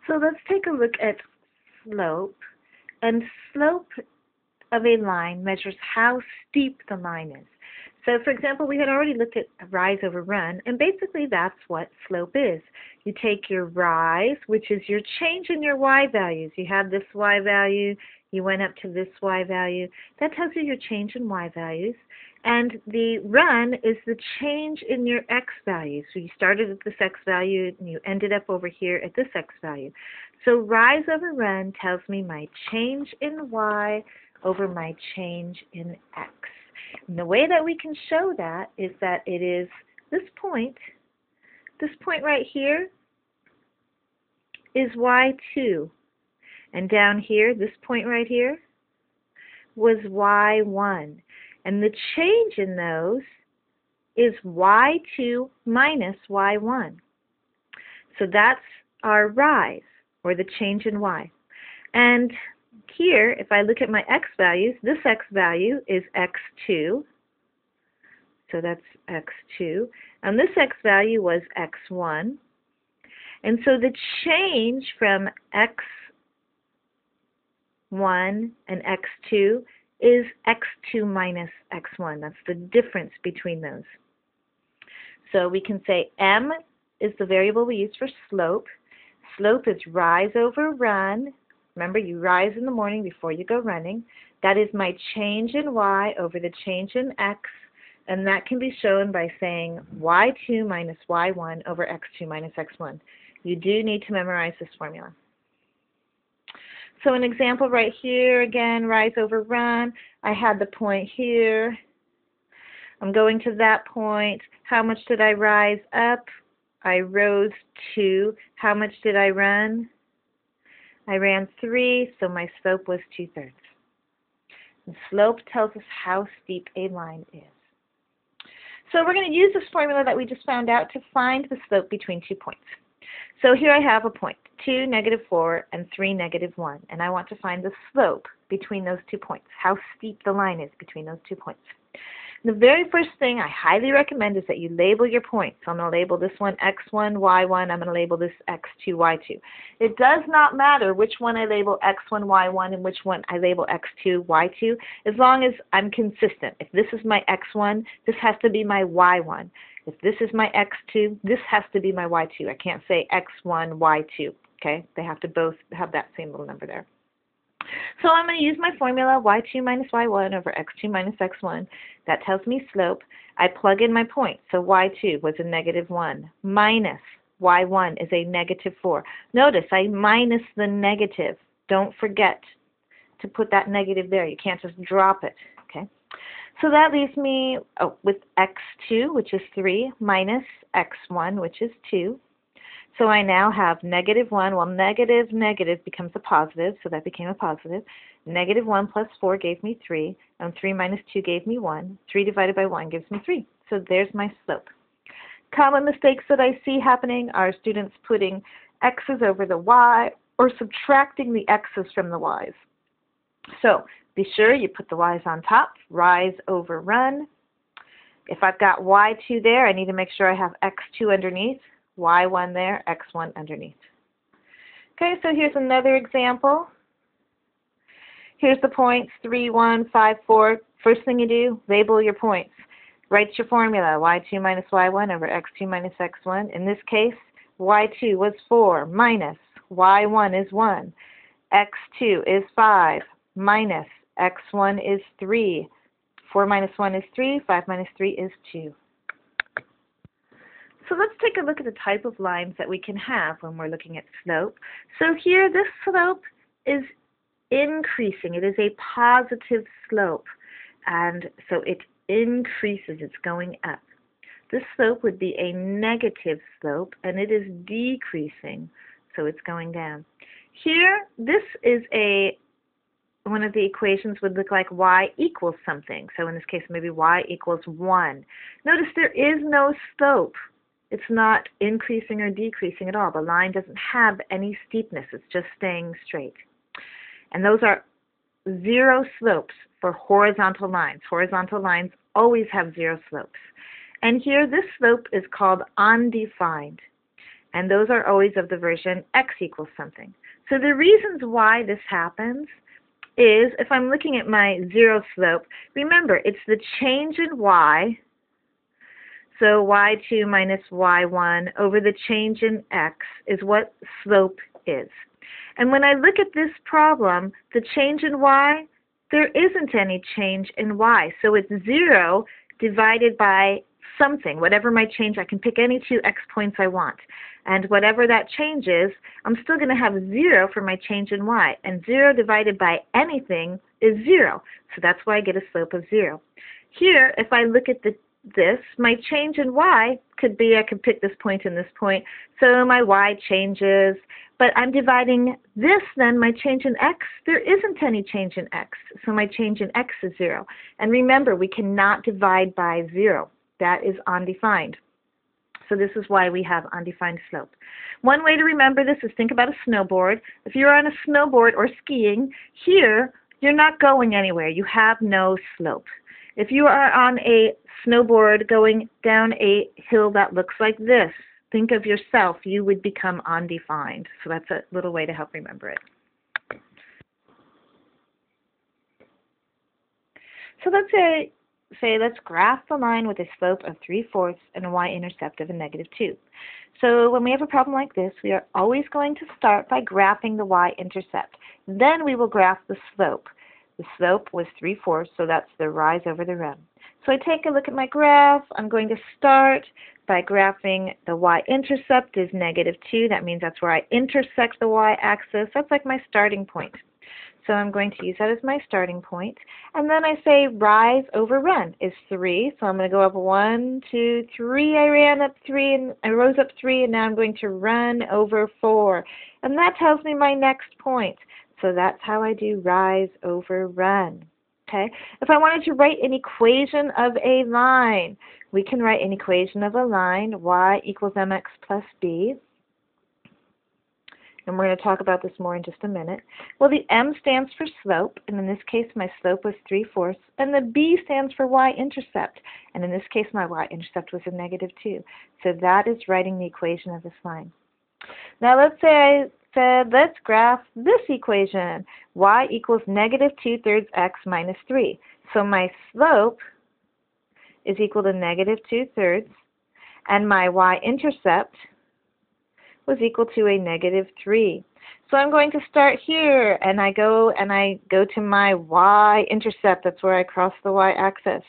So let's take a look at slope. And slope of a line measures how steep the line is. So for example, we had already looked at rise over run, and basically that's what slope is. You take your rise, which is your change in your y values. You have this y value, you went up to this y value. That tells you your change in y values. And the run is the change in your x value. So you started at this x value and you ended up over here at this x value. So rise over run tells me my change in y over my change in x. And the way that we can show that is that it is this point right here is y2. And down here, this point right here was y1. And the change in those is y2 minus y1. So that's our rise, or the change in y. And here, if I look at my x values, this x value is x2. So that's x2. And this x value was x1. And so the change from x1 and x2 is x2 minus x1. That's the difference between those. So we can say m is the variable we use for slope. Slope is rise over run. Remember, you rise in the morning before you go running. That is my change in y over the change in x, and that can be shown by saying y2 minus y1 over x2 minus x1. You do need to memorize this formula. So an example right here, again, rise over run. I had the point here. I'm going to that point. How much did I rise up? I rose 2. How much did I run? I ran 3, so my slope was 2/3. And slope tells us how steep a line is. So we're going to use this formula that we just found out to find the slope between 2 points. So here I have a point, 2, -4, and 3, -1. And I want to find the slope between those 2 points, how steep the line is between those 2 points. The very first thing I highly recommend is that you label your points. So I'm going to label this one x1, y1. I'm going to label this x2, y2. It does not matter which one I label x1, y1 and which one I label x2, y2, as long as I'm consistent. If this is my x1, this has to be my y1. If this is my x2, this has to be my y2. I can't say x1, y2. Okay? They have to both have that same little number there. So I'm going to use my formula, y2 minus y1 over x2 minus x1. That tells me slope. I plug in my point. So y2 was a -1 minus y1 is a -4. Notice I minus the negative. Don't forget to put that negative there. You can't just drop it. Okay. So that leaves me with x2, which is 3, minus x1, which is 2. So I now have -1. Well, negative becomes a positive, so that became a positive. -1 plus 4 gave me 3, and 3 minus 2 gave me 1. 3 divided by 1 gives me 3. So there's my slope. Common mistakes that I see happening are students putting x's over the y or subtracting the x's from the y's. So be sure you put the y's on top, rise over run. If I've got y2 there, I need to make sure I have x2 underneath. y1 there, x1 underneath. Okay, so here's another example. Here's the points, 3, 1, 5, 4. First thing you do, label your points. Write your formula, y2 minus y1 over x2 minus x1. In this case, y2 was 4 minus y1 is 1. x2 is 5 minus x1 is 3. 4 minus 1 is 3. 5 minus 3 is 2. So let's take a look at the type of lines that we can have when we're looking at slope. So here this slope is increasing. It is a positive slope, and so it increases. It's going up. This slope would be a negative slope, and it is decreasing, so it's going down. Here, this is one of the equations would look like y equals something. So in this case, maybe y equals 1. Notice there is no slope. It's not increasing or decreasing at all. The line doesn't have any steepness. It's just staying straight. And those are 0 slopes for horizontal lines. Horizontal lines always have 0 slopes. And here this slope is called undefined. And those are always of the version x equals something. So the reasons why this happens is, if I'm looking at my zero slope, remember, it's the change in y, so y2 minus y1 over the change in x is what slope is. And when I look at this problem, the change in y, there isn't any change in y. So it's 0 divided by something, whatever my change. I can pick any two x points I want. And whatever that change is, I'm still going to have 0 for my change in y. And 0 divided by anything is 0. So that's why I get a slope of 0. Here, if I look at this, my change in y could be, I could pick this point and this point. So my y changes. But I'm dividing this, then my change in x, there isn't any change in x. So my change in x is 0. And remember, we cannot divide by 0. That is undefined. So this is why we have undefined slope. One way to remember this is think about a snowboard. If you're on a snowboard or skiing, here you're not going anywhere. You have no slope. If you are on a snowboard going down a hill that looks like this, think of yourself, you would become undefined. So that's a little way to help remember it. So let's say let's graph the line with a slope of 3/4 and a y-intercept of a -2. So when we have a problem like this, we are always going to start by graphing the y-intercept. Then we will graph the slope. The slope was 3/4, so that's the rise over the run. So I take a look at my graph. I'm going to start by graphing the y-intercept is -2. That means that's where I intersect the y-axis. That's like my starting point. So I'm going to use that as my starting point. And then I say rise over run is 3. So I'm going to go up 1, 2, 3. I ran up 3 and I rose up 3, and now I'm going to run over 4. And that tells me my next point. So that's how I do rise over run. Okay? If I wanted to write an equation of a line, we can write an equation of a line, y equals mx plus b. And we're going to talk about this more in just a minute. Well, the m stands for slope, and in this case my slope was 3/4, and the b stands for y-intercept, and in this case my y-intercept was a -2. So that is writing the equation of this line. Now let's say I said, let's graph this equation, y equals -2/3 x minus 3. So my slope is equal to -2/3, and my y-intercept was equal to a -3. So I'm going to start here, and I go to my y-intercept. That's where I cross the y-axis.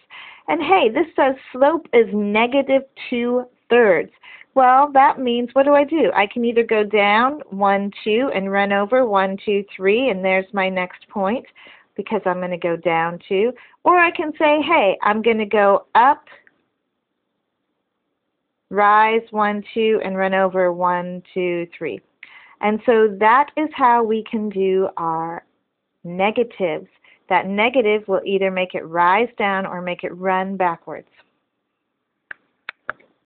And hey, this says slope is -2/3. Well, that means, what do? I can either go down 1, 2 and run over 1, 2, 3, and there's my next point because I'm going to go down 2. Or I can say, hey, I'm going to go up, rise 1, 2, and run over 1, 2, 3. And so that is how we can do our negatives. That negative will either make it rise down or make it run backwards.